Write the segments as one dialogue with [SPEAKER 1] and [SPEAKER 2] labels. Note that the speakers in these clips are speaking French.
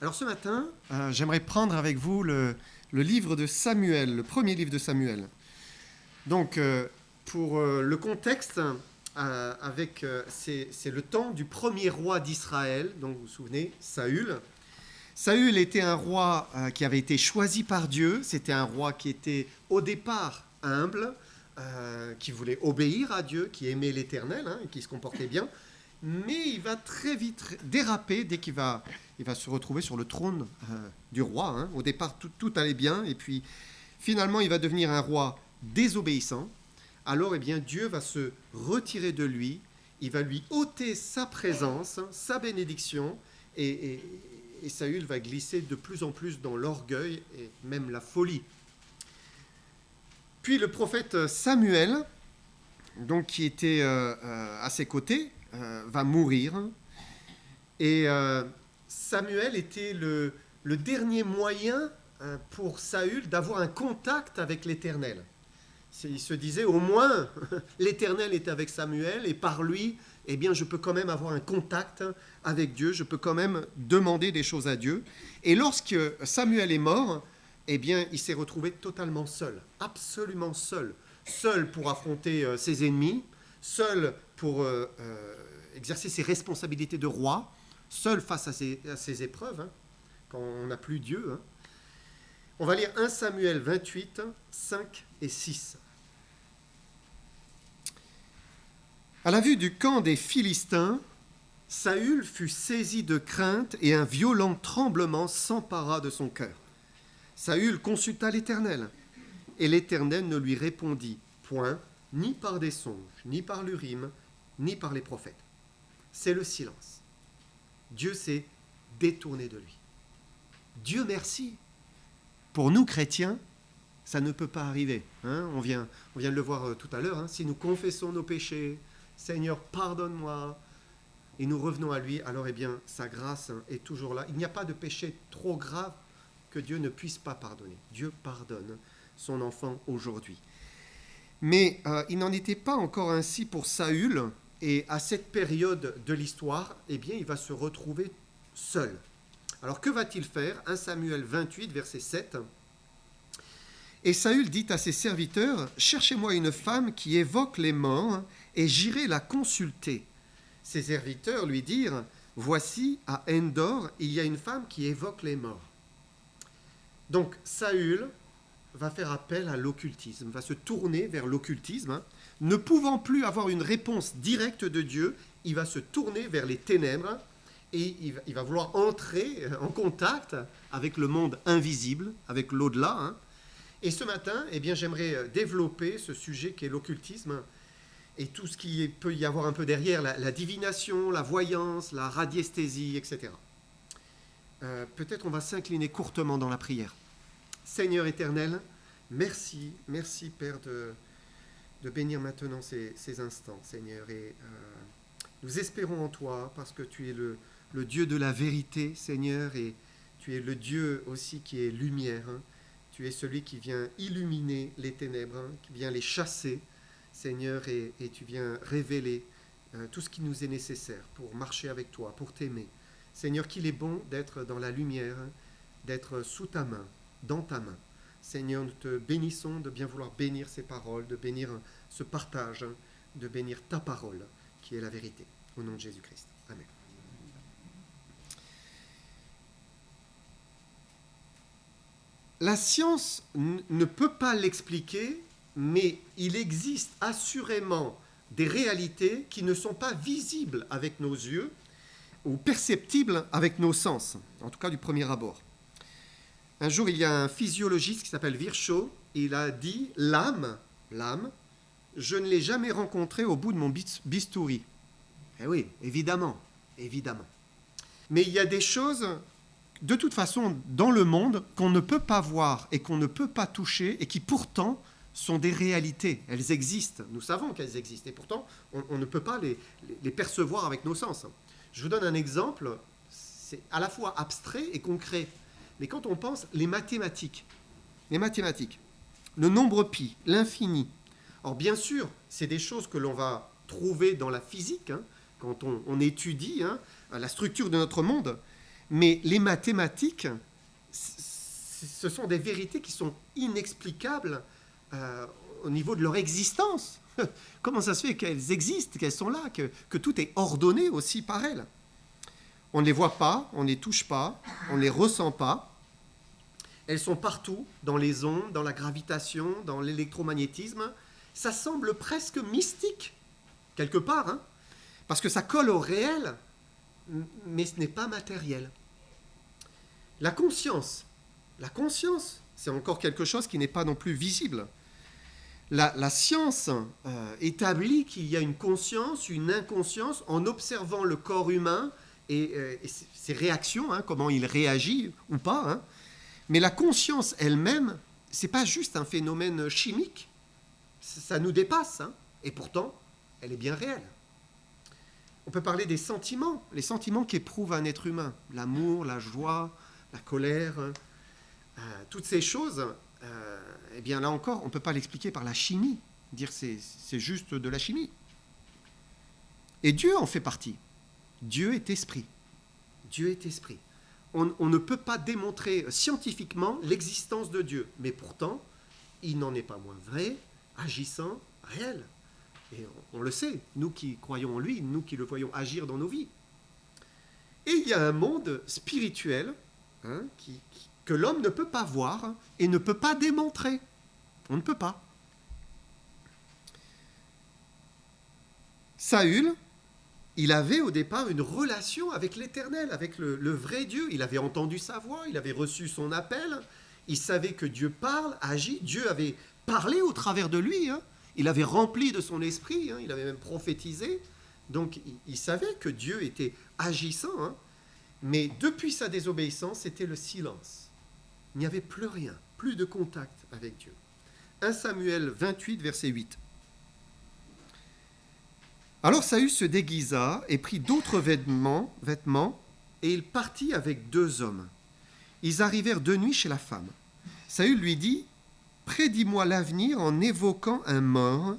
[SPEAKER 1] Alors ce matin, j'aimerais prendre avec vous le livre de Samuel, le premier livre de Samuel. Donc, pour le contexte, c'est le temps du premier roi d'Israël, donc vous vous souvenez, Saül. Saül était un roi qui avait été choisi par Dieu, c'était un roi qui était au départ humble, qui voulait obéir à Dieu, qui aimait l'Éternel, et qui se comportait bien, mais il va très vite déraper dès qu'il va se retrouver sur le trône du roi. Au départ, tout allait bien, et puis finalement, il va devenir un roi désobéissant. Alors, Dieu va se retirer de lui, il va lui ôter sa présence, sa bénédiction, et Saül va glisser de plus en plus dans l'orgueil et même la folie. Puis le prophète Samuel, donc, qui était à ses côtés, va mourir. Et Samuel était le dernier moyen pour Saül d'avoir un contact avec l'Éternel. Il se disait, au moins, l'Éternel est avec Samuel, et par lui, je peux quand même avoir un contact avec Dieu, je peux quand même demander des choses à Dieu. Et lorsque Samuel est mort, il s'est retrouvé totalement seul, absolument seul. Seul pour affronter ses ennemis, seul pour exercer ses responsabilités de roi, seul face à ses épreuves, quand on n'a plus Dieu. On va lire 1 Samuel 28, 5 et 6. À la vue du camp des Philistins, Saül fut saisi de crainte et un violent tremblement s'empara de son cœur. Saül consulta l'Éternel, et l'Éternel ne lui répondit point, ni par des songes, ni par l'Urim, ni par les prophètes. C'est le silence. Dieu s'est détourné de lui. Dieu merci. Pour nous chrétiens, ça ne peut pas arriver. On vient de le voir tout à l'heure. Si nous confessons nos péchés, Seigneur, pardonne-moi, et nous revenons à lui, alors sa grâce est toujours là. Il n'y a pas de péché trop grave que Dieu ne puisse pas pardonner. Dieu pardonne son enfant aujourd'hui. Mais il n'en était pas encore ainsi pour Saül, et à cette période de l'histoire, il va se retrouver seul. Alors que va-t-il faire ? 1 Samuel 28, verset 7. Et Saül dit à ses serviteurs, « Cherchez-moi une femme qui évoque les morts, et j'irai la consulter. » Ses serviteurs lui dirent, « Voici, à Endor, il y a une femme qui évoque les morts. » Donc Saül va faire appel à l'occultisme, va se tourner vers l'occultisme. Ne pouvant plus avoir une réponse directe de Dieu, il va se tourner vers les ténèbres et il va vouloir entrer en contact avec le monde invisible, avec l'au-delà. Et ce matin, j'aimerais développer ce sujet qu'est l'occultisme et tout ce qui peut y avoir un peu derrière, la divination, la voyance, la radiesthésie, etc. Peut-être on va s'incliner courtement dans la prière. Seigneur éternel, merci Père de bénir maintenant ces instants, Seigneur. Et nous espérons en toi parce que tu es le Dieu de la vérité, Seigneur, et tu es le Dieu aussi qui est lumière. Tu es celui qui vient illuminer les ténèbres, qui vient les chasser, Seigneur, et tu viens révéler tout ce qui nous est nécessaire pour marcher avec toi, pour t'aimer. Seigneur, qu'il est bon d'être dans la lumière, d'être sous ta main, dans ta main. Seigneur, nous te bénissons de bien vouloir bénir ces paroles, de bénir ce partage, de bénir ta parole, qui est la vérité. Au nom de Jésus-Christ. Amen. La science ne peut pas l'expliquer, mais il existe assurément des réalités qui ne sont pas visibles avec nos yeux ou perceptibles avec nos sens, en tout cas du premier abord. Un jour, il y a un physiologiste qui s'appelle Virchow, et il a dit « l'âme, je ne l'ai jamais rencontrée au bout de mon bistouri. » Eh oui, évidemment. Mais il y a des choses, de toute façon, dans le monde, qu'on ne peut pas voir et qu'on ne peut pas toucher, et qui pourtant sont des réalités. Elles existent, nous savons qu'elles existent, et pourtant, on ne peut pas les percevoir avec nos sens. Je vous donne un exemple, c'est à la fois abstrait et concret. Mais quand on pense, les mathématiques, le nombre pi, l'infini. Or, bien sûr, c'est des choses que l'on va trouver dans la physique, quand on étudie la structure de notre monde, Mais les mathématiques, ce sont des vérités qui sont inexplicables au niveau de leur existence. Comment ça se fait qu'elles existent, qu'elles sont là, que tout est ordonné aussi par elles? On ne les voit pas, on ne les touche pas, on ne les ressent pas. Elles sont partout, dans les ondes, dans la gravitation, dans l'électromagnétisme. Ça semble presque mystique, quelque part, hein, parce que ça colle au réel, mais ce n'est pas matériel. La conscience, c'est encore quelque chose qui n'est pas non plus visible. La science établit qu'il y a une conscience, une inconscience, en observant le corps humain et ses réactions, hein, comment il réagit ou pas. Hein. Mais la conscience elle-même, ce n'est pas juste un phénomène chimique, ça nous dépasse, hein, et pourtant, elle est bien réelle. On peut parler des sentiments, les sentiments qu'éprouve un être humain, l'amour, la joie, la colère, toutes ces choses, eh bien là encore, on ne peut pas l'expliquer par la chimie, dire c'est juste de la chimie. Et Dieu en fait partie. Dieu est esprit. Dieu est esprit. On ne peut pas démontrer scientifiquement l'existence de Dieu, mais pourtant, il n'en est pas moins vrai, agissant, réel. Et on le sait, nous qui croyons en lui, nous qui le voyons agir dans nos vies. Et il y a un monde spirituel, hein, que l'homme ne peut pas voir et ne peut pas démontrer. On ne peut pas. Saül, il avait au départ une relation avec l'Éternel, avec le vrai Dieu. Il avait entendu sa voix, il avait reçu son appel, il savait que Dieu parle, agit. Dieu avait parlé au travers de lui, hein. Il avait rempli de son esprit, hein. Il avait même prophétisé. Donc il savait que Dieu était agissant, hein. Mais depuis sa désobéissance, c'était le silence. Il n'y avait plus rien, plus de contact avec Dieu. 1 Samuel 28, verset 8. Alors Saül se déguisa et prit d'autres vêtements, et il partit avec 2 hommes. Ils arrivèrent de nuit chez la femme. Saül lui dit, « Prédis-moi l'avenir en évoquant un mort,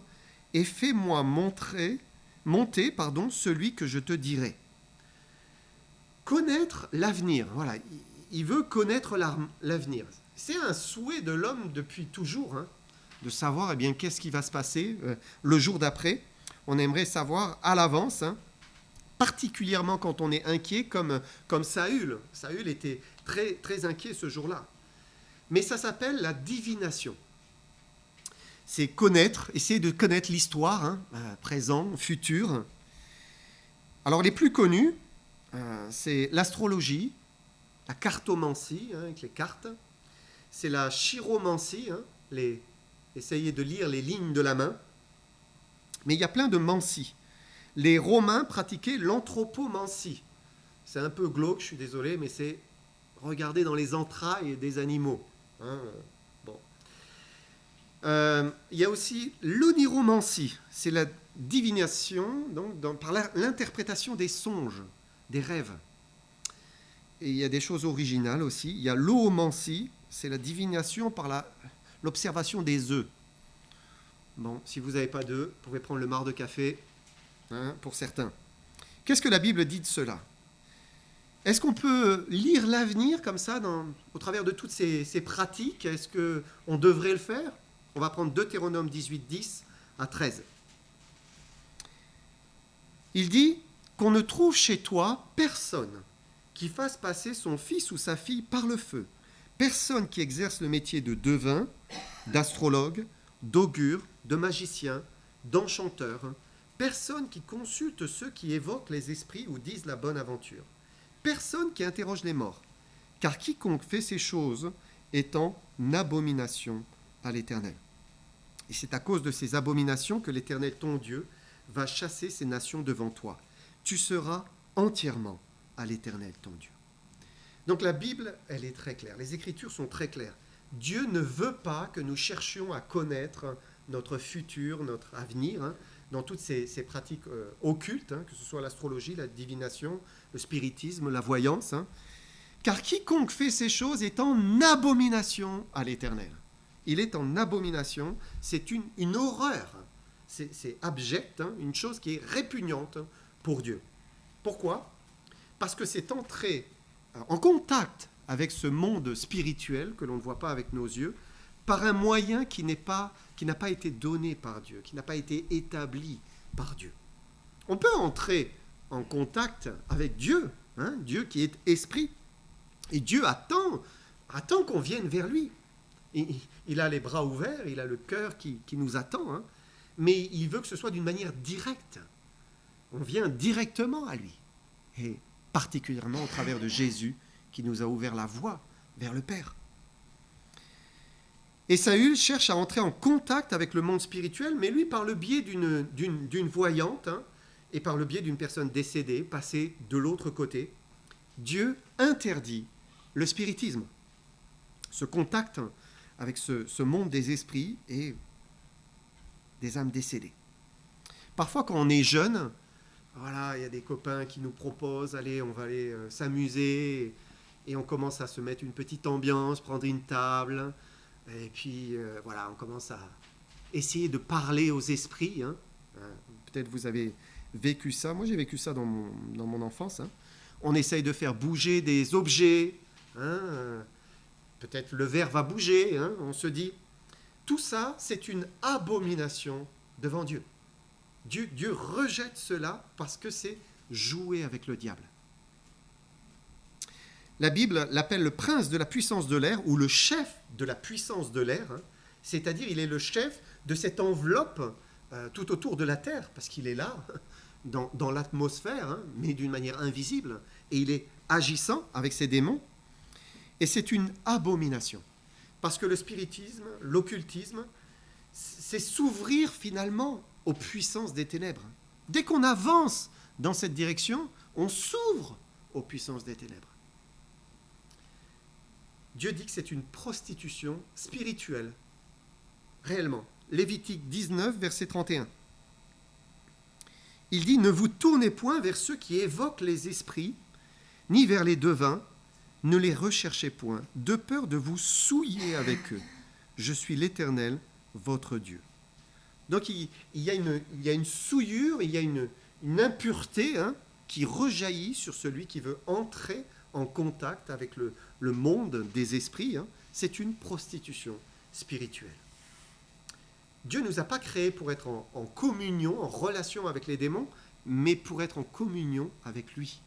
[SPEAKER 1] et fais-moi monter celui que je te dirai. » Connaître l'avenir, voilà, il veut connaître l'avenir. C'est un souhait de l'homme depuis toujours, hein, de savoir eh bien, qu'est-ce qui va se passer le jour d'après. On aimerait savoir à l'avance, hein, particulièrement quand on est inquiet, comme Saül. Saül était très, très inquiet ce jour-là. Mais ça s'appelle la divination. C'est connaître, essayer de connaître l'histoire, hein, présent, futur. Alors les plus connus, c'est l'astrologie, la cartomancie, hein, avec les cartes. C'est la chiromancie, hein, essayer de lire les lignes de la main. Mais il y a plein de mancies. Les Romains pratiquaient l'anthropomancie. C'est un peu glauque, je suis désolé, mais c'est regarder dans les entrailles des animaux. Hein, bon. Il y a aussi l'oniromancie. C'est la divination donc, par l'interprétation des songes, des rêves. Et il y a des choses originales aussi. Il y a l'oomancie, c'est la divination par l'observation des œufs. Bon, si vous n'avez pas d'œufs, vous pouvez prendre le marc de café, hein, pour certains. Qu'est-ce que la Bible dit de cela? Est-ce qu'on peut lire l'avenir comme ça, au travers de toutes ces pratiques? Est-ce qu'on devrait le faire? On va prendre Deutéronome 18, 10 à 13. Il dit qu'on ne trouve chez toi personne qui fasse passer son fils ou sa fille par le feu, personne qui exerce le métier de devin, d'astrologue, d'augure, de magicien, d'enchanteur, personne qui consulte ceux qui évoquent les esprits ou disent la bonne aventure, personne qui interroge les morts, car quiconque fait ces choses est en abomination à l'Éternel. Et c'est à cause de ces abominations que l'Éternel, ton Dieu, va chasser ces nations devant toi. Tu seras entièrement à l'Éternel, ton Dieu. Donc la Bible, elle est très claire. Les Écritures sont très claires. Dieu ne veut pas que nous cherchions à connaître notre futur, notre avenir, hein, dans toutes ces pratiques occultes, hein, que ce soit l'astrologie, la divination, le spiritisme, la voyance. Hein, car quiconque fait ces choses est en abomination à l'Éternel. Il est en abomination, c'est une horreur, c'est abject, hein, une chose qui est répugnante pour Dieu. Pourquoi? Parce que c'est entrer en contact avec ce monde spirituel que l'on ne voit pas avec nos yeux, par un moyen qui n'a pas été donné par Dieu, qui n'a pas été établi par Dieu. On peut entrer en contact avec Dieu, Dieu qui est esprit, et Dieu attend qu'on vienne vers lui. Il a les bras ouverts, il a le cœur qui nous attend, mais il veut que ce soit d'une manière directe. On vient directement à lui, et particulièrement au travers de Jésus qui nous a ouvert la voie vers le Père. Et Saül cherche à entrer en contact avec le monde spirituel, mais lui par le biais d'une voyante, et par le biais d'une personne décédée, passée de l'autre côté. Dieu interdit le spiritisme, ce contact avec ce monde des esprits et des âmes décédées. Parfois, quand on est jeune, voilà, il y a des copains qui nous proposent, allez, on va aller s'amuser, et on commence à se mettre une petite ambiance, prendre une table, et puis voilà, on commence à essayer de parler aux esprits. Peut-être vous avez vécu ça. Moi, j'ai vécu ça dans mon enfance. On essaye de faire bouger des objets. Peut-être le verre va bouger. On se dit, tout ça, c'est une abomination devant Dieu. Dieu rejette cela parce que c'est jouer avec le diable. La Bible l'appelle le prince de la puissance de l'air ou le chef de la puissance de l'air. C'est-à-dire, il est le chef de cette enveloppe tout autour de la terre, parce qu'il est là, dans l'atmosphère, mais d'une manière invisible, et il est agissant avec ses démons, et c'est une abomination, parce que le spiritisme, l'occultisme, c'est s'ouvrir finalement aux puissances des ténèbres. Dès qu'on avance dans cette direction, on s'ouvre aux puissances des ténèbres. Dieu dit que c'est une prostitution spirituelle, réellement. Lévitique 19, verset 31. Il dit « Ne vous tournez point vers ceux qui évoquent les esprits, ni vers les devins, ne les recherchez point, de peur de vous souiller avec eux. Je suis l'Éternel, votre Dieu. » Donc il y a une souillure, il y a une impureté qui rejaillit sur celui qui veut entrer en contact avec le monde des esprits. C'est une prostitution spirituelle. Dieu ne nous a pas créés pour être en communion, en relation avec les démons, mais pour être en communion avec lui.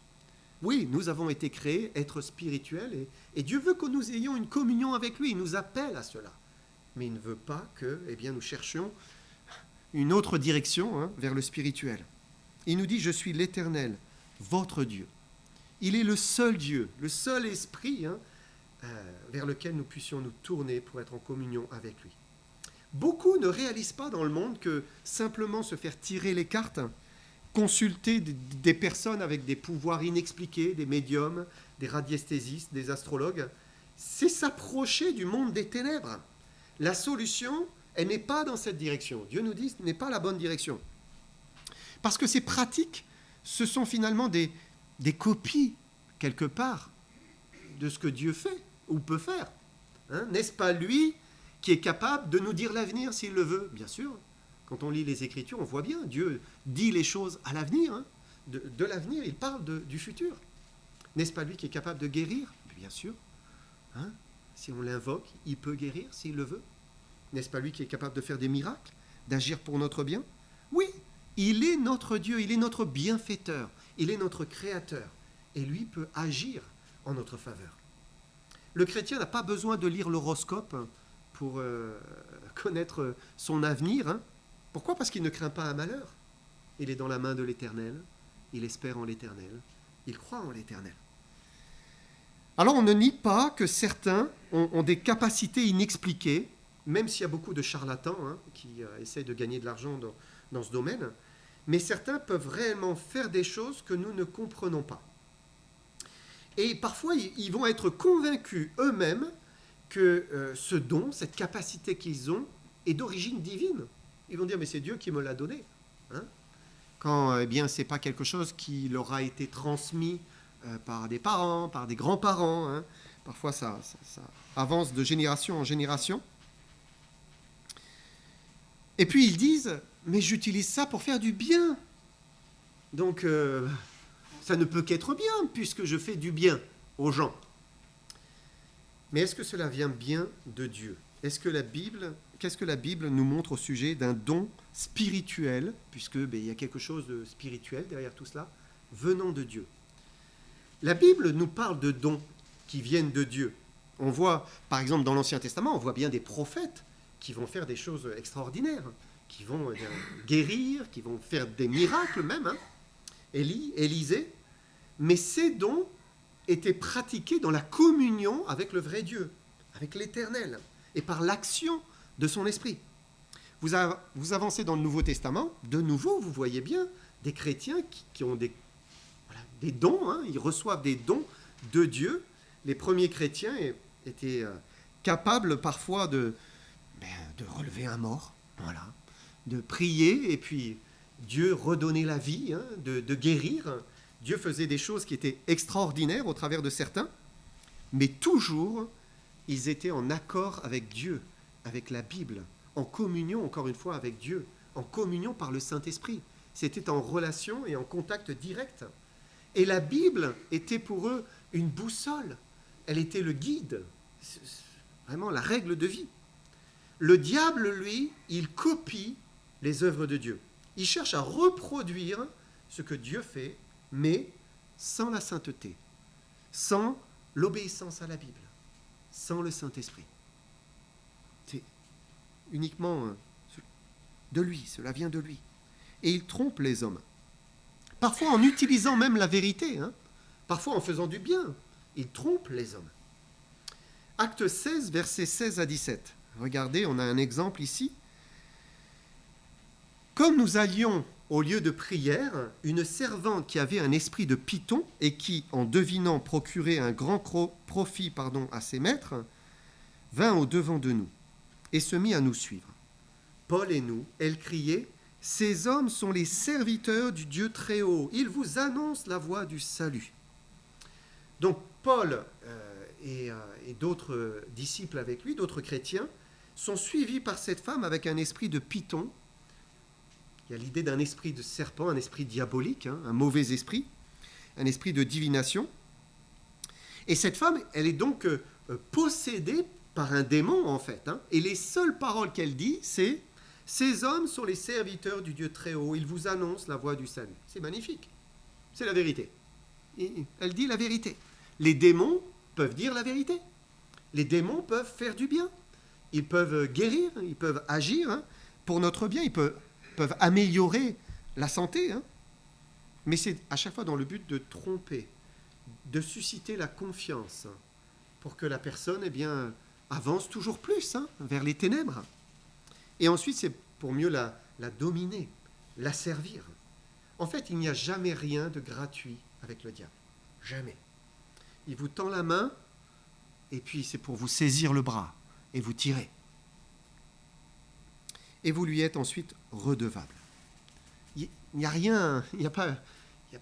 [SPEAKER 1] Oui, nous avons été créés, être spirituels, et Dieu veut que nous ayons une communion avec lui, il nous appelle à cela. Mais il ne veut pas que nous cherchions une autre direction vers le spirituel. Il nous dit « Je suis l'Éternel, votre Dieu ». Il est le seul Dieu, le seul esprit vers lequel nous puissions nous tourner pour être en communion avec lui. Beaucoup ne réalisent pas dans le monde que simplement se faire tirer les cartes, consulter des personnes avec des pouvoirs inexpliqués, des médiums, des radiesthésistes, des astrologues, c'est s'approcher du monde des ténèbres. La solution, elle n'est pas dans cette direction. Dieu nous dit que ce n'est pas la bonne direction. Parce que ces pratiques, ce sont finalement des copies, quelque part, de ce que Dieu fait ou peut faire. N'est-ce pas lui qui est capable de nous dire l'avenir s'il le veut? Bien sûr. Quand on lit les Écritures, on voit bien, Dieu dit les choses à l'avenir. De l'avenir, il parle du futur. N'est-ce pas lui qui est capable de guérir? Bien sûr. Si on l'invoque, il peut guérir s'il le veut. N'est-ce pas lui qui est capable de faire des miracles, d'agir pour notre bien? Oui, il est notre Dieu, il est notre bienfaiteur, il est notre créateur. Et lui peut agir en notre faveur. Le chrétien n'a pas besoin de lire l'horoscope pour connaître son avenir. Pourquoi? Parce qu'il ne craint pas un malheur. Il est dans la main de l'Éternel, il espère en l'Éternel, il croit en l'Éternel. Alors on ne nie pas que certains ont des capacités inexpliquées, même s'il y a beaucoup de charlatans qui essayent de gagner de l'argent dans ce domaine, mais certains peuvent réellement faire des choses que nous ne comprenons pas. Et parfois, ils vont être convaincus eux-mêmes que ce don, cette capacité qu'ils ont, est d'origine divine. Ils vont dire, mais c'est Dieu qui me l'a donné. Quand, ce n'est pas quelque chose qui leur a été transmis par des parents, par des grands-parents. Parfois, ça avance de génération en génération. Et puis, ils disent, mais j'utilise ça pour faire du bien. Donc, ça ne peut qu'être bien, puisque je fais du bien aux gens. Mais est-ce que cela vient bien de Dieu ? Qu'est-ce que la Bible nous montre au sujet d'un don spirituel, puisque il y a quelque chose de spirituel derrière tout cela, venant de Dieu ? La Bible nous parle de dons qui viennent de Dieu. On voit, par exemple, dans l'Ancien Testament, on voit bien des prophètes qui vont faire des choses extraordinaires, qui vont guérir, qui vont faire des miracles même, Élisée. Mais ces dons étaient pratiqués dans la communion avec le vrai Dieu, avec l'Éternel, et par l'action de son esprit. Vous avancez dans le Nouveau Testament, de nouveau, vous voyez bien des chrétiens qui ont des dons, ils reçoivent des dons de Dieu. Les premiers chrétiens étaient capables parfois de relever un mort, de prier, et puis Dieu redonnait la vie, de guérir. Dieu faisait des choses qui étaient extraordinaires au travers de certains, mais toujours, ils étaient en accord avec Dieu, avec la Bible, en communion, encore une fois, avec Dieu, en communion par le Saint-Esprit. C'était en relation et en contact direct. Et la Bible était pour eux une boussole. Elle était le guide, vraiment la règle de vie. Le diable, lui, il copie les œuvres de Dieu. Il cherche à reproduire ce que Dieu fait, mais sans la sainteté, sans l'obéissance à la Bible, sans le Saint-Esprit. C'est uniquement de lui, cela vient de lui. Et il trompe les hommes. Parfois en utilisant même la vérité, parfois en faisant du bien, il trompe les hommes. Acte 16, versets 16 à 17. Regardez, on a un exemple ici. Comme nous allions au lieu de prière, une servante qui avait un esprit de python et qui, en devinant procurer un grand profit à ses maîtres, vint au-devant de nous et se mit à nous suivre. Paul et nous, elle criait « Ces hommes sont les serviteurs du Dieu très haut. Ils vous annoncent la voie du salut. » Donc Paul et d'autres disciples avec lui, d'autres chrétiens, sont suivis par cette femme avec un esprit de python. Il y a l'idée d'un esprit de serpent, un esprit diabolique, un mauvais esprit, un esprit de divination. Et cette femme, elle est donc possédée par un démon, en fait. Et les seules paroles qu'elle dit, c'est « Ces hommes sont les serviteurs du Dieu très haut, ils vous annoncent la voie du salut. » C'est magnifique. C'est la vérité. Et elle dit la vérité. Les démons peuvent dire la vérité. Les démons peuvent faire du bien. Ils peuvent guérir, ils peuvent agir pour notre bien, ils peuvent améliorer la santé, mais c'est à chaque fois dans le but de tromper, de susciter la confiance pour que la personne avance toujours plus vers les ténèbres. Et ensuite, c'est pour mieux la dominer, la servir. En fait, il n'y a jamais rien de gratuit avec le diable. Jamais. Il vous tend la main et puis c'est pour vous saisir le bras et vous tirer. Et vous lui êtes ensuite redevable. Il n'y a rien, il n'y a pas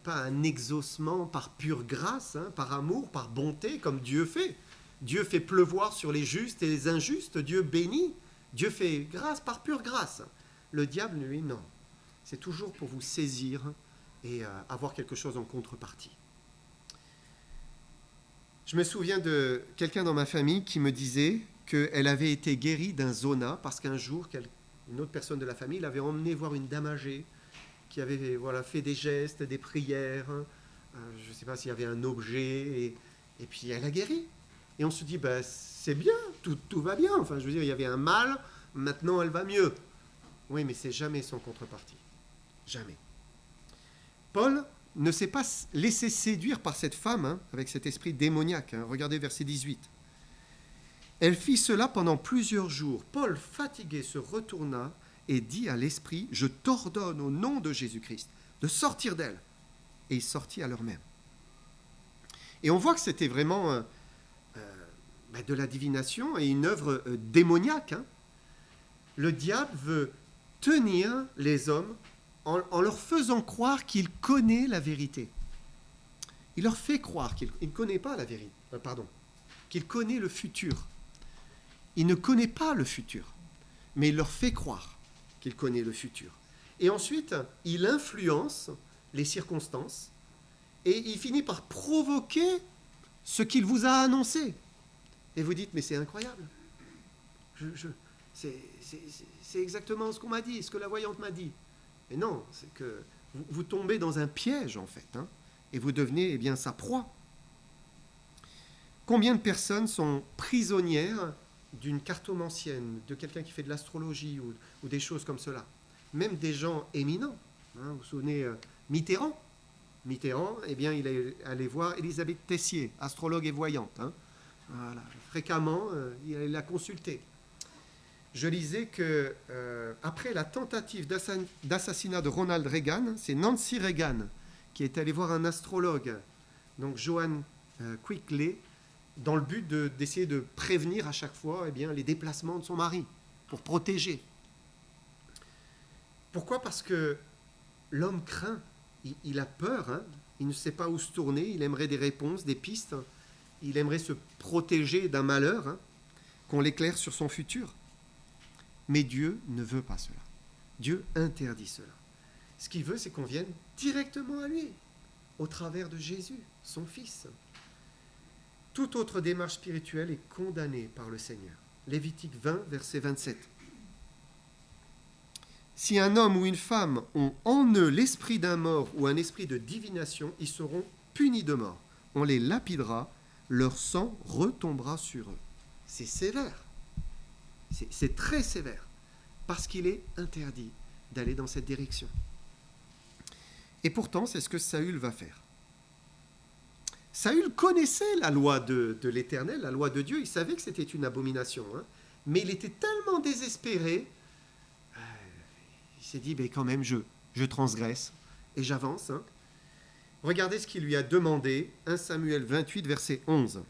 [SPEAKER 1] un exaucement par pure grâce, par amour, par bonté, comme Dieu fait. Dieu fait pleuvoir sur les justes et les injustes, Dieu bénit, Dieu fait grâce par pure grâce. Le diable, lui, non. C'est toujours pour vous saisir et avoir quelque chose en contrepartie. Je me souviens de quelqu'un dans ma famille qui me disait qu'elle avait été guérie d'un zona parce qu'un jour, une autre personne de la famille l'avait emmenée voir une dame âgée qui avait fait des gestes, des prières. Je ne sais pas s'il y avait un objet. Et puis elle a guéri. Et on se dit, c'est bien, tout va bien. Enfin, je veux dire, il y avait un mal, maintenant elle va mieux. Oui, mais c'est jamais sans contrepartie. Jamais. Paul ne s'est pas laissé séduire par cette femme, avec cet esprit démoniaque. Regardez verset 18. Elle fit cela pendant plusieurs jours. Paul, fatigué, se retourna et dit à l'esprit, « Je t'ordonne au nom de Jésus-Christ de sortir d'elle. » Et il sortit à l'heure même. Et on voit que c'était vraiment de la divination et une œuvre démoniaque. Le diable veut tenir les hommes en leur faisant croire qu'il connaît la vérité. Il leur fait croire qu'il ne connaît pas la vérité, qu'il connaît le futur. Il ne connaît pas le futur, mais il leur fait croire qu'il connaît le futur. Et ensuite, il influence les circonstances et il finit par provoquer ce qu'il vous a annoncé. Et vous dites, mais c'est incroyable. C'est exactement ce qu'on m'a dit, ce que la voyante m'a dit. Mais non, c'est que vous tombez dans un piège, en fait, hein, et vous devenez eh bien, sa proie. Combien de personnes sont prisonnières d'une cartomancienne, de quelqu'un qui fait de l'astrologie ou des choses comme cela? Même des gens éminents. Hein, vous vous souvenez Mitterrand. Mitterrand, eh bien, il est allé voir Elisabeth Tessier, astrologue et voyante. Hein. Voilà. Fréquemment, il l'a consultée. Je lisais que après la tentative d'assassinat de Ronald Reagan, c'est Nancy Reagan qui est allée voir un astrologue, donc Joan Quigley, dans le but d'essayer de prévenir à chaque fois eh bien, les déplacements de son mari, pour protéger. Pourquoi ? Parce que l'homme craint, il a peur, hein, il ne sait pas où se tourner, il aimerait des réponses, des pistes, il aimerait se protéger d'un malheur, hein, qu'on l'éclaire sur son futur. Mais Dieu ne veut pas cela. Dieu interdit cela. Ce qu'il veut, c'est qu'on vienne directement à lui, au travers de Jésus, son Fils. Toute autre démarche spirituelle est condamnée par le Seigneur. Lévitique 20, verset 27. Si un homme ou une femme ont en eux l'esprit d'un mort ou un esprit de divination, ils seront punis de mort. On les lapidera, leur sang retombera sur eux. C'est sévère. C'est très sévère, parce qu'il est interdit d'aller dans cette direction. Et pourtant, c'est ce que Saül va faire. Saül connaissait la loi de l'Éternel, la loi de Dieu, il savait que c'était une abomination, hein, mais il était tellement désespéré, il s'est dit, quand même, je transgresse, et j'avance. Hein. Regardez ce qu'il lui a demandé, 1 Samuel 28, verset 11.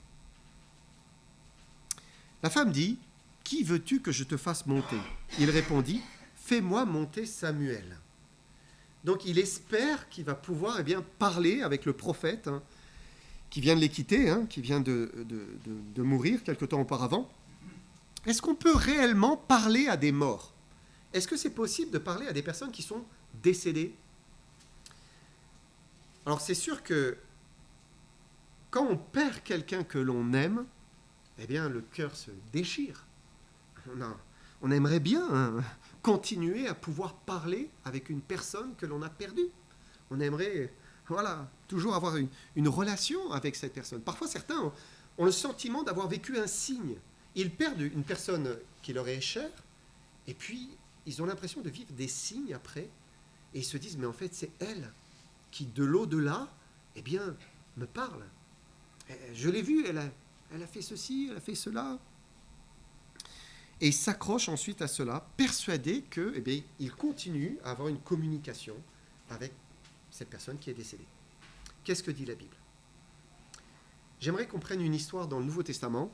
[SPEAKER 1] La femme dit, « Qui veux-tu que je te fasse monter ?» Il répondit, « Fais-moi monter Samuel. » Donc il espère qu'il va pouvoir parler avec le prophète hein, qui vient de les quitter, hein, qui vient de mourir quelque temps auparavant. Est-ce qu'on peut réellement parler à des morts ? Est-ce que c'est possible de parler à des personnes qui sont décédées ? Alors c'est sûr que quand on perd quelqu'un que l'on aime, eh bien le cœur se déchire. On aimerait bien hein, continuer à pouvoir parler avec une personne que l'on a perdue. On aimerait toujours avoir une relation avec cette personne. Parfois, certains ont le sentiment d'avoir vécu un signe. Ils perdent une personne qui leur est chère, et puis ils ont l'impression de vivre des signes après, et ils se disent, mais en fait, c'est elle qui, de l'au-delà, me parle. Je l'ai vue, elle a fait ceci, elle a fait cela. Et il s'accroche ensuite à cela, persuadé qu'il continue à avoir une communication avec cette personne qui est décédée. Qu'est-ce que dit la Bible ? J'aimerais qu'on prenne une histoire dans le Nouveau Testament.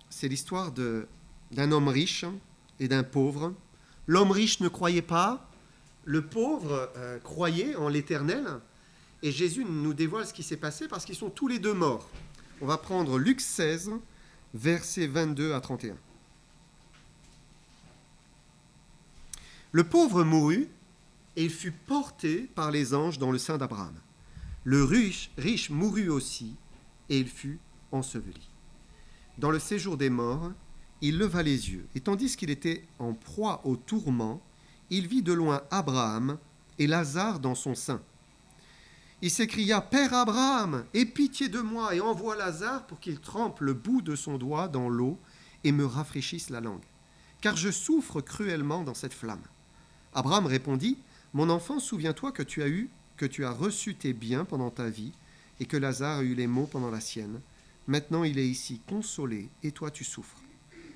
[SPEAKER 1] C'est l'histoire d'un homme riche et d'un pauvre. L'homme riche ne croyait pas, le pauvre croyait en l'Éternel. Et Jésus nous dévoile ce qui s'est passé parce qu'ils sont tous les deux morts. On va prendre Luc 16, versets 22 à 31. Le pauvre mourut, et il fut porté par les anges dans le sein d'Abraham. Le riche mourut aussi, et il fut enseveli. Dans le séjour des morts, il leva les yeux, et tandis qu'il était en proie au tourment, il vit de loin Abraham et Lazare dans son sein. Il s'écria, « Père Abraham, aie pitié de moi, et envoie Lazare pour qu'il trempe le bout de son doigt dans l'eau et me rafraîchisse la langue, car je souffre cruellement dans cette flamme. » Abraham répondit, « Mon enfant, souviens-toi que tu as reçu tes biens pendant ta vie, et que Lazare a eu les maux pendant la sienne. Maintenant il est ici consolé, et toi tu souffres.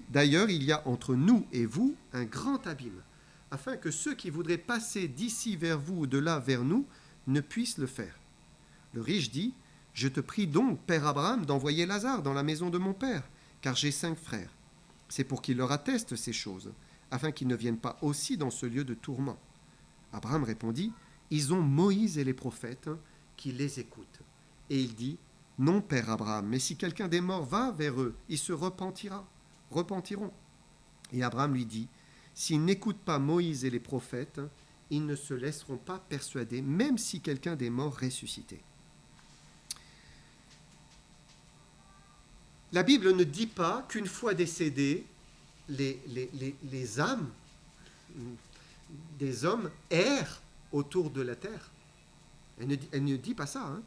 [SPEAKER 1] D'ailleurs, il y a entre nous et vous un grand abîme, afin que ceux qui voudraient passer d'ici vers vous ou de là vers nous ne puissent le faire. » Le riche dit, « Je te prie donc, Père Abraham, d'envoyer Lazare dans la maison de mon père, car j'ai 5 frères. C'est pour qu'il leur atteste ces choses, afin qu'ils ne viennent pas aussi dans ce lieu de tourment. » Abraham répondit, « Ils ont Moïse et les prophètes qui les écoutent. » Et il dit, « Non, Père Abraham, mais si quelqu'un des morts va vers eux, ils se repentiront. » Et Abraham lui dit, « S'ils n'écoutent pas Moïse et les prophètes, ils ne se laisseront pas persuader, même si quelqu'un des morts ressuscitait. » La Bible ne dit pas qu'une fois décédés, les âmes des hommes errent autour de la terre. Elle ne dit pas ça. Hein.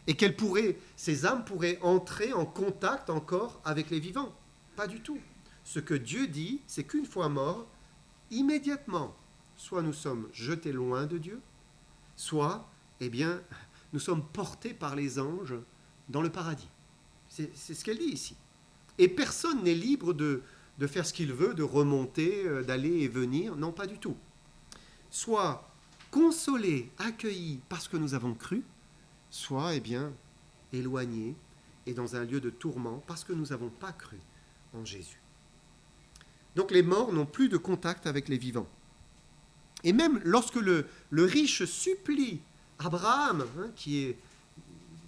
[SPEAKER 1] Et ces âmes pourraient entrer en contact encore avec les vivants. Pas du tout. Ce que Dieu dit, c'est qu'une fois mort, immédiatement, soit nous sommes jetés loin de Dieu, soit, eh bien, nous sommes portés par les anges dans le paradis. C'est ce qu'elle dit ici. Et personne n'est libre de faire ce qu'il veut, de remonter, d'aller et venir. Non, pas du tout. Soit consolés, accueillis parce que nous avons cru, soit, eh bien, éloignés et dans un lieu de tourment parce que nous n'avons pas cru en Jésus. Donc les morts n'ont plus de contact avec les vivants. Et même lorsque le riche supplie Abraham, hein, qui est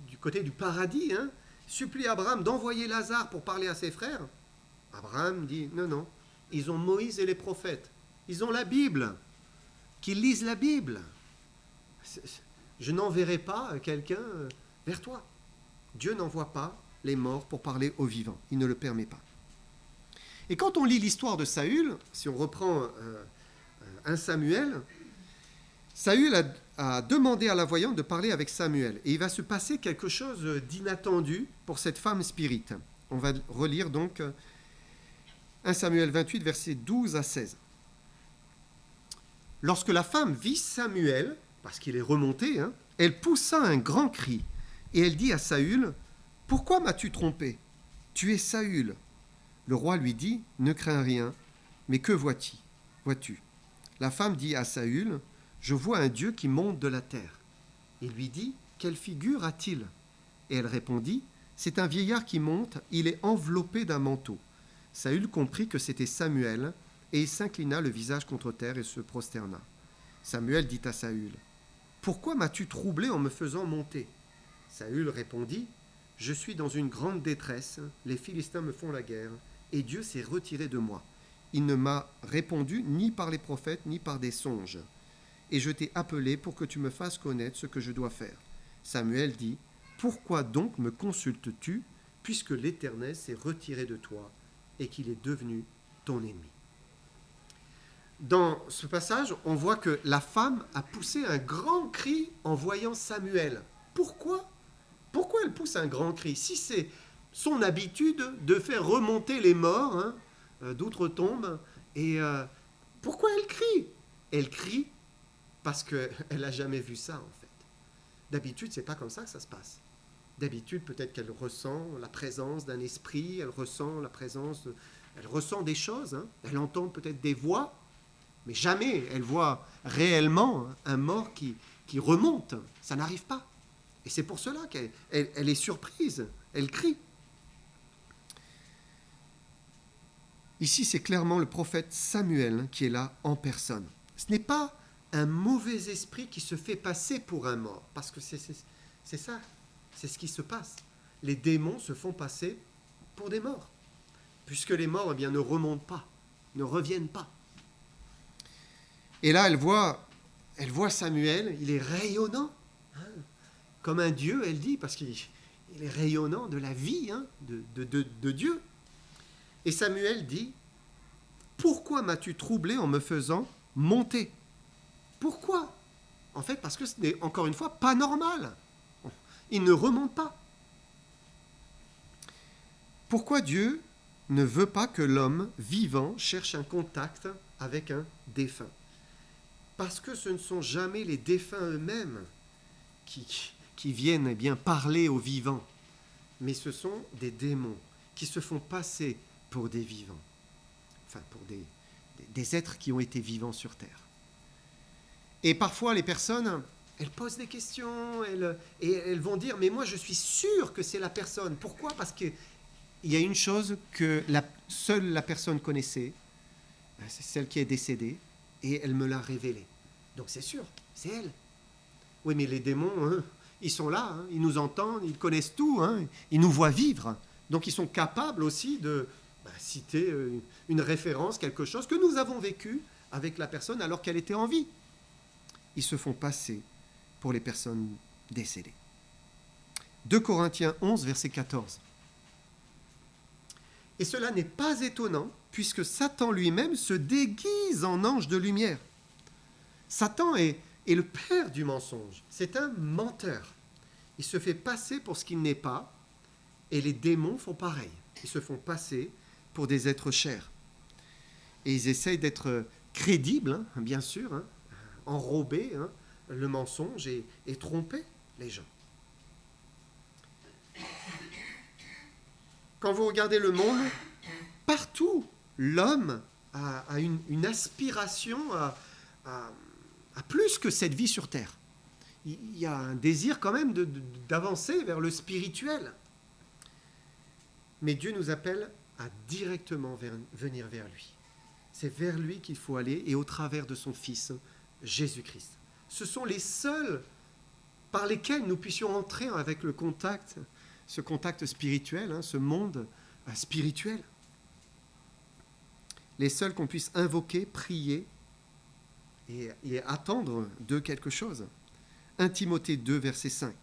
[SPEAKER 1] du côté du paradis, hein, supplie Abraham d'envoyer Lazare pour parler à ses frères, Abraham dit non, non, ils ont Moïse et les prophètes, ils ont la Bible, qu'ils lisent la Bible. Je n'enverrai pas quelqu'un vers toi. Dieu n'envoie pas les morts pour parler aux vivants, il ne le permet pas. Et quand on lit l'histoire de Saül, si on reprend 1 Samuel, Saül a demandé à la voyante de parler avec Samuel. Et il va se passer quelque chose d'inattendu pour cette femme spirite. On va relire donc 1 Samuel 28, versets 12 à 16. Lorsque la femme vit Samuel, parce qu'il est remonté, hein, elle poussa un grand cri. Et elle dit à Saül, « Pourquoi m'as-tu trompé? Tu es Saül. » Le roi lui dit, « Ne crains rien, mais que vois-tu » La femme dit à Saül, « Je vois un Dieu qui monte de la terre. » Il lui dit, « Quelle figure a-t-il » Et elle répondit, « C'est un vieillard qui monte, il est enveloppé d'un manteau. » Saül comprit que c'était Samuel, et il s'inclina le visage contre terre et se prosterna. Samuel dit à Saül, « Pourquoi m'as-tu troublé en me faisant monter » Saül répondit, « Je suis dans une grande détresse, les Philistins me font la guerre, et Dieu s'est retiré de moi. Il ne m'a répondu ni par les prophètes, ni par des songes. Et je t'ai appelé pour que tu me fasses connaître ce que je dois faire. » Samuel dit, « Pourquoi donc me consultes-tu, puisque l'Éternel s'est retiré de toi et qu'il est devenu ton ennemi ?» Dans ce passage, on voit que la femme a poussé un grand cri en voyant Samuel. Pourquoi ? Pourquoi elle pousse un grand cri ? Si c'est son habitude de faire remonter les morts, hein, d'outre-tombe, et pourquoi elle crie ? Elle crie parce qu'elle n'a jamais vu ça, en fait. D'habitude, c'est pas comme ça que ça se passe. D'habitude, peut-être qu'elle ressent la présence d'un esprit, elle ressent des choses, hein, elle entend peut-être des voix, mais jamais elle voit réellement un mort qui remonte. Ça n'arrive pas. Et c'est pour cela qu'elle est surprise, elle crie. Ici, c'est clairement le prophète Samuel qui est là en personne. Ce n'est pas un mauvais esprit qui se fait passer pour un mort, parce que c'est ça, c'est ce qui se passe. Les démons se font passer pour des morts, puisque les morts, eh bien, ne remontent pas, ne reviennent pas. Et là, elle voit Samuel, il est rayonnant, hein, comme un dieu, elle dit, parce qu'il est rayonnant de la vie, hein, de Dieu. Et Samuel dit, « Pourquoi m'as-tu troublé en me faisant monter ?» Pourquoi ? En fait, parce que ce n'est, encore une fois, pas normal. Il ne remonte pas. Pourquoi Dieu ne veut pas que l'homme vivant cherche un contact avec un défunt ? Parce que ce ne sont jamais les défunts eux-mêmes qui viennent eh bien, parler aux vivants, mais ce sont des démons qui se font passer pour des vivants, enfin pour des êtres qui ont été vivants sur terre. Et parfois, les personnes, elles posent des questions, elles vont dire « Mais moi, je suis sûr que c'est la personne. » Pourquoi ? Parce qu'il y a une chose que seule la personne connaissait, c'est celle qui est décédée, et elle me l'a révélée. Donc c'est sûr, c'est elle. Oui, mais les démons, hein, ils sont là, hein, ils nous entendent, ils connaissent tout, hein, ils nous voient vivre. Donc ils sont capables aussi de citer une référence, quelque chose que nous avons vécu avec la personne alors qu'elle était en vie. Ils se font passer pour les personnes décédées. 2 Corinthiens 11, verset 14. Et cela n'est pas étonnant, puisque Satan lui-même se déguise en ange de lumière. Satan est le père du mensonge. C'est un menteur. Il se fait passer pour ce qu'il n'est pas, et les démons font pareil. Ils se font passer pour des êtres chers. Et ils essayent d'être crédibles, hein, bien sûr, hein, enrober hein, le mensonge et tromper les gens. Quand vous regardez le monde, partout, l'homme a une aspiration à plus que cette vie sur Terre. Il y a un désir quand même d'avancer vers le spirituel. Mais Dieu nous appelle à directement venir vers lui. C'est vers lui qu'il faut aller et au travers de son Fils, Jésus-Christ. Ce sont les seuls par lesquels nous puissions entrer avec le contact, ce contact spirituel, hein, ce monde spirituel. Les seuls qu'on puisse invoquer, prier et attendre de quelque chose. 1 Timothée 2, verset 5.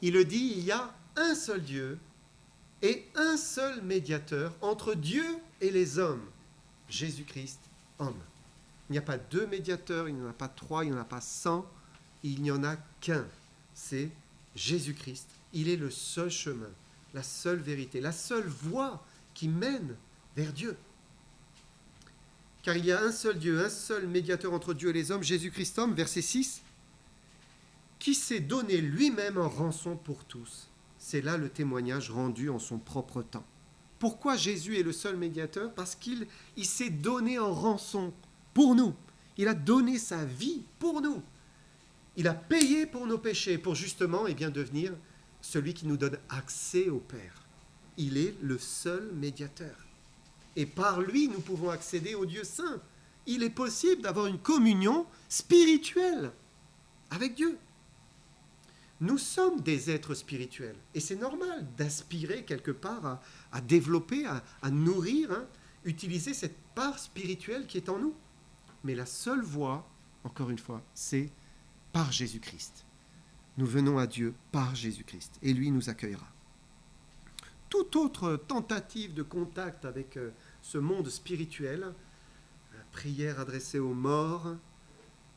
[SPEAKER 1] Il le dit, il y a un seul Dieu et un seul médiateur entre Dieu et les hommes, Jésus-Christ, homme. Il n'y a pas deux médiateurs, il n'y en a pas trois, il n'y en a pas 100, il n'y en a qu'un. C'est Jésus-Christ. Il est le seul chemin, la seule vérité, la seule voie qui mène vers Dieu. Car il y a un seul Dieu, un seul médiateur entre Dieu et les hommes, Jésus-Christ homme, verset 6, qui s'est donné lui-même en rançon pour tous. C'est là le témoignage rendu en son propre temps. Pourquoi Jésus est le seul médiateur ? Parce qu'il s'est donné en rançon pour nous. Il a donné sa vie pour nous. Il a payé pour nos péchés, pour justement devenir celui qui nous donne accès au Père. Il est le seul médiateur. Et par lui, nous pouvons accéder au Dieu saint. Il est possible d'avoir une communion spirituelle avec Dieu. Nous sommes des êtres spirituels. Et c'est normal d'aspirer quelque part à développer, à nourrir, hein, utiliser cette part spirituelle qui est en nous. Mais la seule voie, encore une fois, c'est par Jésus-Christ. Nous venons à Dieu par Jésus-Christ. Et lui nous accueillera. Toute autre tentative de contact avec ce monde spirituel, prière adressée aux morts,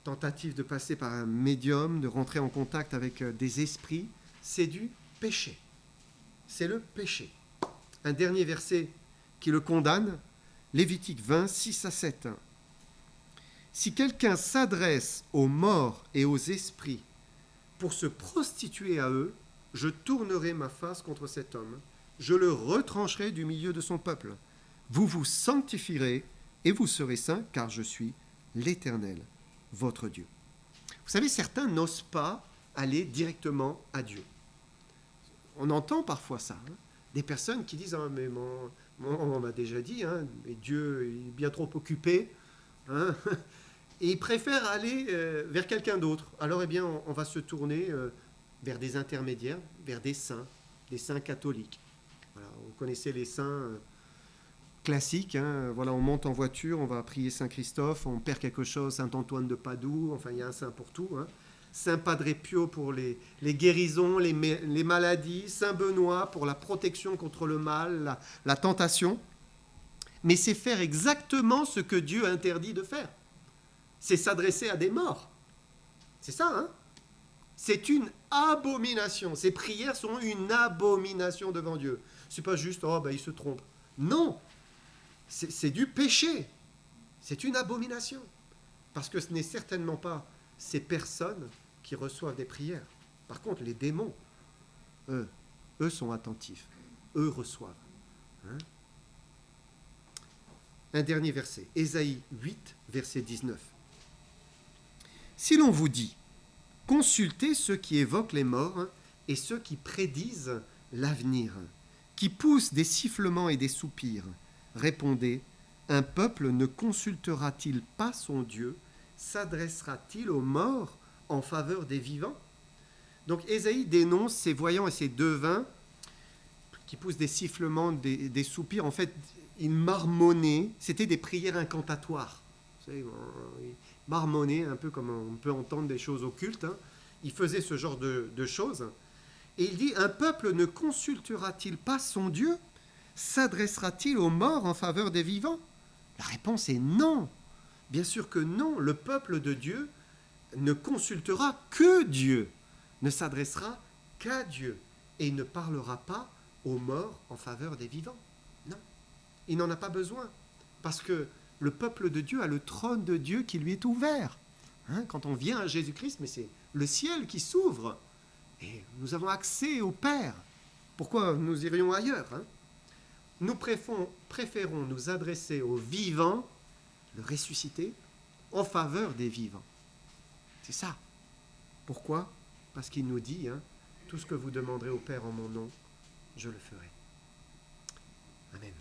[SPEAKER 1] tentative de passer par un médium, de rentrer en contact avec des esprits, c'est du péché. C'est le péché. Un dernier verset qui le condamne, Lévitique 20, 6 à 7. Si quelqu'un s'adresse aux morts et aux esprits pour se prostituer à eux, je tournerai ma face contre cet homme, je le retrancherai du milieu de son peuple. Vous vous sanctifierez et vous serez saints, car je suis l'Éternel, votre Dieu. Vous savez, certains n'osent pas aller directement à Dieu. On entend parfois ça, hein, des personnes qui disent « mais on m'a déjà dit, hein, mais Dieu est bien trop occupé, hein, et il préfère aller vers quelqu'un d'autre. Alors, on va se tourner vers des intermédiaires, vers des saints catholiques. » Voilà, vous connaissez les saints classiques, hein, voilà, on monte en voiture, on va prier Saint-Christophe, on perd quelque chose, Saint-Antoine de Padoue, enfin il y a un saint pour tout, hein. Saint Padre Pio pour les guérisons, les maladies, Saint Benoît pour la protection contre le mal, la tentation. Mais c'est faire exactement ce que Dieu interdit de faire. C'est s'adresser à des morts. C'est ça, hein ? C'est une abomination. Ces prières sont une abomination devant Dieu. C'est pas juste, il se trompe. Non, c'est du péché. C'est une abomination. Parce que ce n'est certainement pas ces personnes qui reçoivent des prières. Par contre, les démons, eux sont attentifs. Eux reçoivent. Hein ? Un dernier verset, Ésaïe 8, verset 19. Si l'on vous dit, consultez ceux qui évoquent les morts et ceux qui prédisent l'avenir, qui poussent des sifflements et des soupirs, répondez, un peuple ne consultera-t-il pas son Dieu? S'adressera-t-il aux morts en faveur des vivants? Donc Ésaïe dénonce ces voyants et ces devins qui poussent des sifflements, des soupirs. En fait, ils marmonnaient, c'était des prières incantatoires. Vous savez, ils marmonnaient un peu comme on peut entendre des choses occultes. Hein. Ils faisaient ce genre de choses. Et il dit, un peuple ne consultera-t-il pas son Dieu? s'adressera-t-il aux morts en faveur des vivants? La réponse est non. Bien sûr que non. Le peuple de Dieu ne consultera que Dieu, ne s'adressera qu'à Dieu et ne parlera pas aux morts en faveur des vivants. Non, il n'en a pas besoin parce que le peuple de Dieu a le trône de Dieu qui lui est ouvert. Quand on vient à Jésus-Christ, mais c'est le ciel qui s'ouvre et nous avons accès au Père. Pourquoi nous irions ailleurs? Nous préférons nous adresser aux vivants, le ressuscité, en faveur des vivants. C'est ça. Pourquoi? Parce qu'il nous dit, tout ce que vous demanderez au Père en mon nom, je le ferai. Amen.